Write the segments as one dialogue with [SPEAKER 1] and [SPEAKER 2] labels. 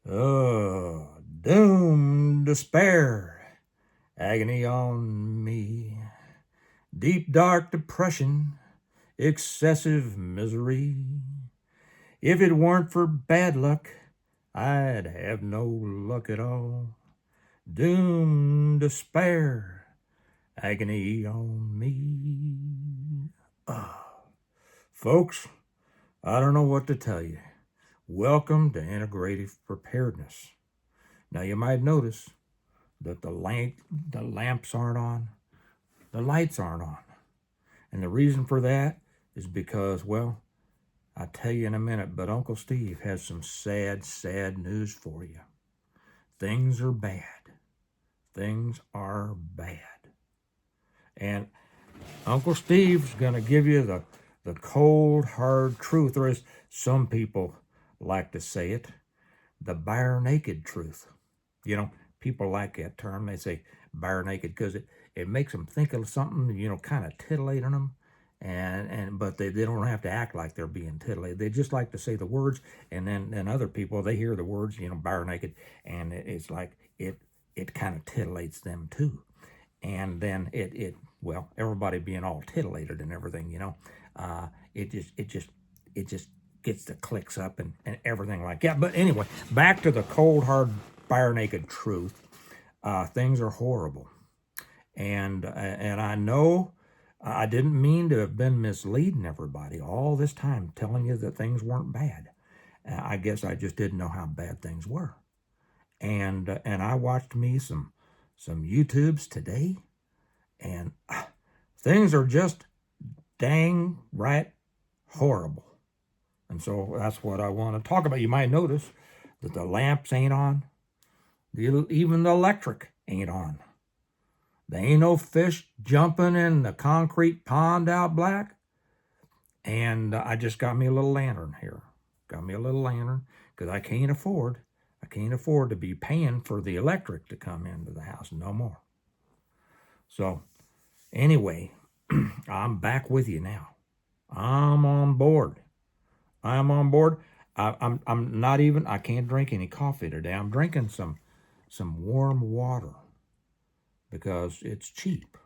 [SPEAKER 1] Doom, despair, agony on me, deep dark depression, excessive misery. If it weren't for bad luck, I'd have no luck at all. Doom, despair, agony on me. Folks, I don't know what to tell you. Welcome to Integrative Preparedness. Now you might notice that the lamps aren't on, the lights aren't on. And the reason for that is because, well, I'll tell you in a minute, but Uncle Steve has some sad, sad news for you. Things are bad. Things are bad. And Uncle Steve's going to give you the cold, hard truth, or as some people like to say it, the bare naked truth. You know, people like that term. They say bare naked because it makes them think of something, kind of titillating them. But they don't have to act like they're being titillated. They just like to say the words, and then other people, they hear the words, bare naked, and it's like it kind of titillates them too. And then well, everybody being all titillated and everything, it just gets the clicks up and everything like that. But anyway, back to the cold, hard, bare naked truth. Things are horrible. And I know I didn't mean to have been misleading everybody all this time, telling you that things weren't bad. I guess I just didn't know how bad things were. And I watched me some YouTubes today, and things are just dang right horrible. And so that's what I want to talk about. You might notice that the lamps ain't on. Even the electric ain't on. There ain't no fish jumping in the concrete pond out back. And I just got me a little lantern here. Got me a little lantern because I can't afford to be paying for the electric to come into the house no more. So anyway, I'm back with you now. I'm on board. I'm not even, I can't drink any coffee today. I'm drinking some warm water because it's cheap.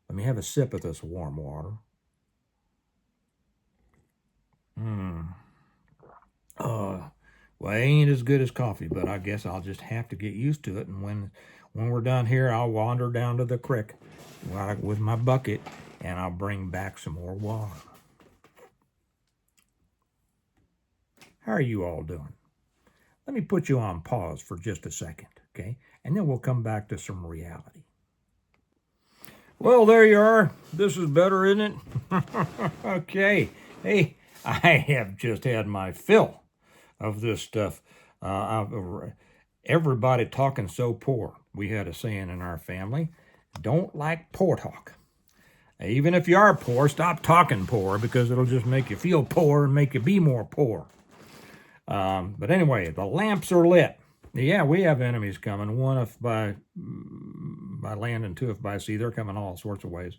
[SPEAKER 1] Let me have a sip of this warm water. Well, it ain't as good as coffee, but I guess I'll just have to get used to it. And when we're done here, I'll wander down to the creek with my bucket, and I'll bring back some more water. How are you all doing? Let me put you on pause for just a second, okay? And then we'll come back to some reality. Well, there you are. This is better, isn't it? Okay. Hey, I have just had my fill of this stuff. Everybody talking so poor. We had a saying in our family, don't like poor talk. Even if you are poor, stop talking poor because it'll just make you feel poor and make you be more poor. But anyway, the lamps are lit. Yeah, we have enemies coming. One if by land and two if by sea. They're coming all sorts of ways.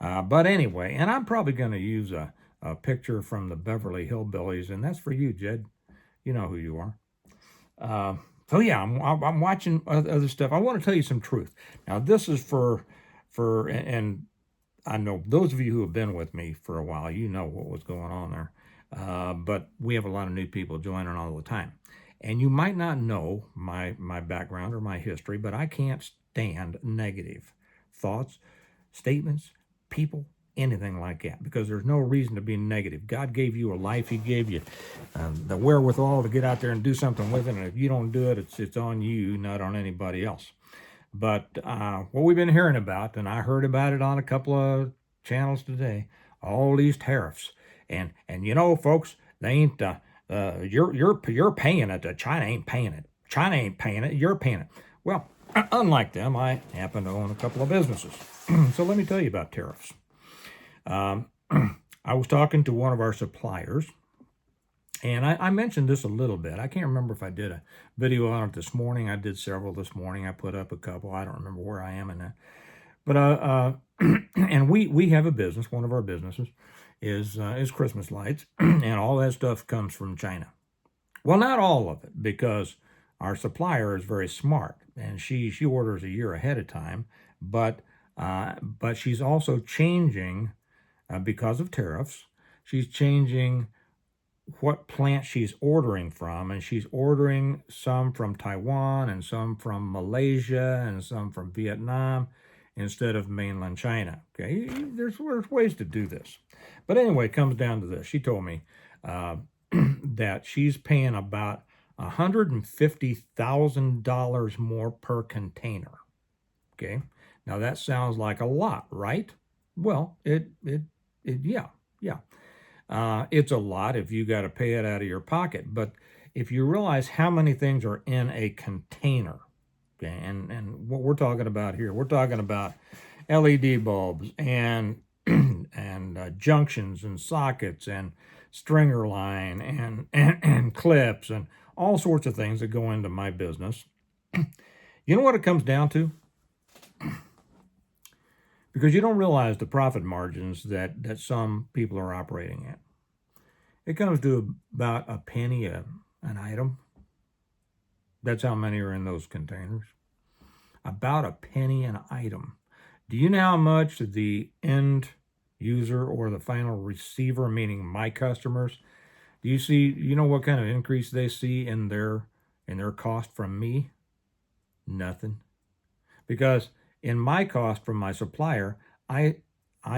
[SPEAKER 1] But anyway, and I'm probably going to use a picture from the Beverly Hillbillies, and that's for you, Jed. You know who you are. So yeah, I'm watching other stuff. I want to tell you some truth. Now this is and I know those of you who have been with me for a while, you know what was going on there. But we have a lot of new people joining all the time. And you might not know my background or my history, but I can't stand negative thoughts, statements, people, anything like that, because there's no reason to be negative. God gave you a life. He gave you the wherewithal to get out there and do something with it. And if you don't do it, it's on you, not on anybody else. But what we've been hearing about, and I heard about it on a couple of channels today, all these tariffs. And folks, they ain't, you're paying it. China ain't paying it. China ain't paying it. You're paying it. Well, unlike them, I happen to own a couple of businesses. So let me tell you about tariffs. I was talking to one of our suppliers, and I mentioned this a little bit. I can't remember if I did a video on it this morning. I did several this morning. I put up a couple. I don't remember where I am in that. But and we have a business. One of our businesses is Christmas lights, and all that stuff comes from China. Well, not all of it, because our supplier is very smart, and she orders a year ahead of time, but she's also changing because of tariffs. She's changing what plant she's ordering from, and she's ordering some from Taiwan and some from Malaysia and some from Vietnam instead of mainland China. Okay, there's ways to do this, but anyway, it comes down to this. She told me that she's paying about $150,000 more per container. Okay, now that sounds like a lot, right? Well, yeah. It's a lot if you got to pay it out of your pocket. But if you realize how many things are in a container, okay, and what we're talking about here, we're talking about LED bulbs and junctions and sockets and stringer line and clips and all sorts of things that go into my business. You know what it comes down to? Because you don't realize the profit margins that some people are operating at. It comes to about a penny an item. That's how many are in those containers. About a penny an item. Do you know how much the end user or the final receiver, meaning my customers, you know what kind of increase they see in their cost from me? Nothing. Because in my cost from my supplier, I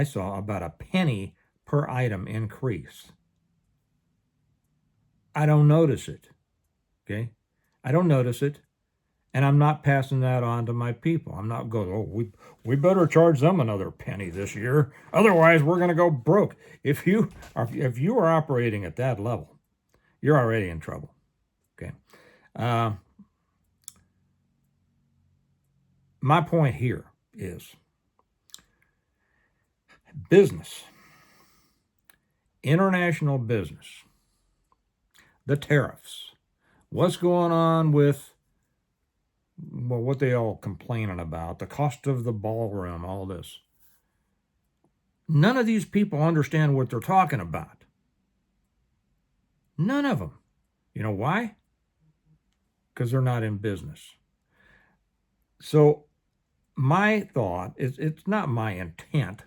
[SPEAKER 1] saw about a penny per item increase. I don't notice it. Okay? I don't notice it. And I'm not passing that on to my people. I'm not going, oh, we better charge them another penny this year. Otherwise, we're going to go broke. If you are operating at that level, you're already in trouble. Okay. My point here is business, international business, the tariffs, what's going on with, well, what they all complaining about, the cost of the ballroom, all this. None of these people understand what they're talking about. None of them. You know why? Because they're not in business. So my thought is, it's not my intent.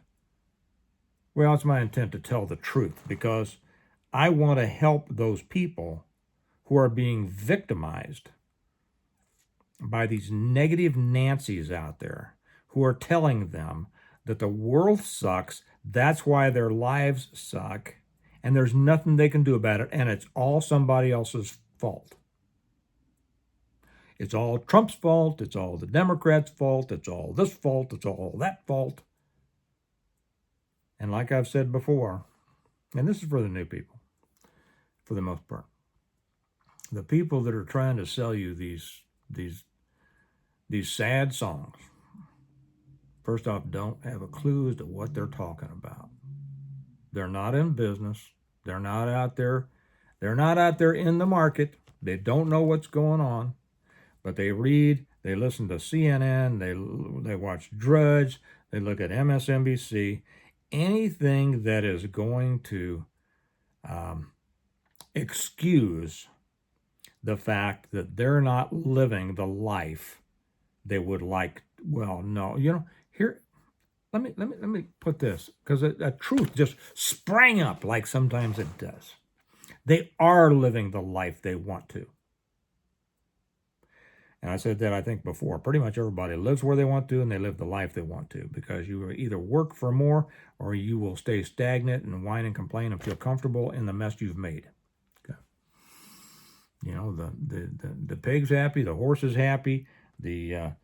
[SPEAKER 1] Well, it's my intent to tell the truth because I want to help those people who are being victimized by these negative Nancys out there who are telling them that the world sucks, that's why their lives suck, and there's nothing they can do about it, and it's all somebody else's fault. It's all Trump's fault, it's all the Democrats' fault, it's all this fault, it's all that fault. And like I've said before, and this is for the new people, for the most part, the people that are trying to sell you these sad songs, first off, don't have a clue as to what they're talking about. They're not in business. They're not out there. They're not out there in the market. They don't know what's going on, but they read, they listen to CNN, they watch Drudge, they look at MSNBC, anything that is going to excuse the fact that they're not living the life they would like. Well, no, here, let me put this, because a truth just sprang up like sometimes it does. They are living the life they want to. And I said that, I think, before. Pretty much everybody lives where they want to, and they live the life they want to, because you either work for more or you will stay stagnant and whine and complain and feel comfortable in the mess you've made. Okay. The pig's happy, the horse is happy, the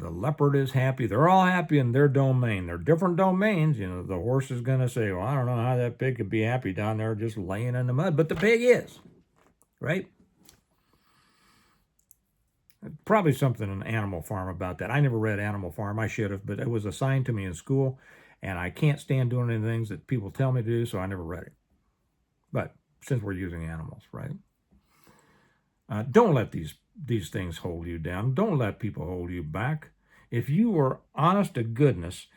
[SPEAKER 1] leopard is happy. They're all happy in their domain. They're different domains. The horse is going to say, well, I don't know how that pig could be happy down there just laying in the mud, but the pig is, right? Probably something in Animal Farm about that. I never read Animal Farm. I should have, but it was assigned to me in school, and I can't stand doing any things that people tell me to do, so I never read it. But since we're using animals, right? Don't let these things hold you down. Don't let people hold you back. If you are honest to goodness,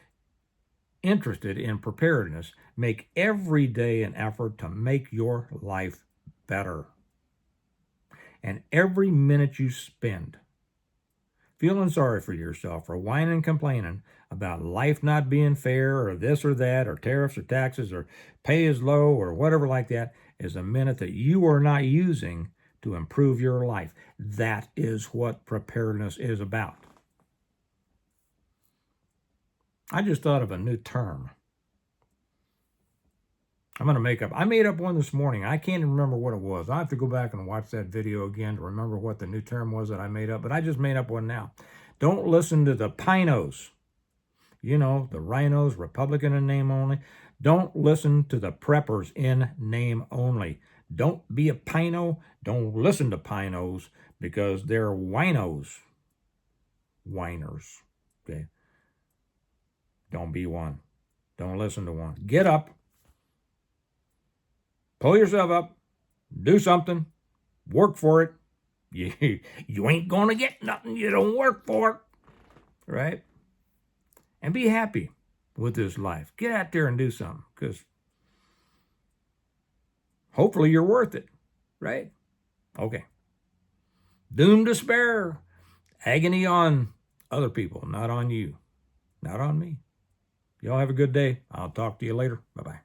[SPEAKER 1] interested in preparedness, make every day an effort to make your life better. And every minute you spend feeling sorry for yourself or whining and complaining about life not being fair or this or that or tariffs or taxes or pay is low or whatever like that is a minute that you are not using to improve your life. That is what preparedness is about. I just thought of a new term. I'm going to make up. I made up one this morning. I can't even remember what it was. I have to go back and watch that video again to remember what the new term was that I made up, but I just made up one now. Don't listen to the pinos. You know, the rhinos, Republican in name only. Don't listen to the preppers in name only. Don't be a pino. Don't listen to pinos because they're winos. Whiners. Okay. Don't be one. Don't listen to one. Get up. Pull yourself up. Do something. Work for it. You ain't going to get nothing you don't work for. Right? And be happy with this life. Get out there and do something because hopefully you're worth it. Right? Okay. Doom, despair, agony on other people, not on you, not on me. Y'all have a good day. I'll talk to you later. Bye-bye.